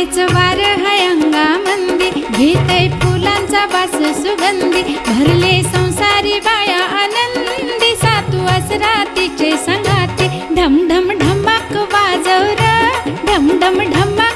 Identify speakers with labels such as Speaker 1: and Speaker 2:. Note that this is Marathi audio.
Speaker 1: माहेच वार हाय अंगामंदी, घेतय फुलांचा वास सुगंधी, भरले संसारी बाया आनंदी, सातू असरातीचे संगाती, ढम ढम ढमाक वाजव र, ढम ढम ढमाक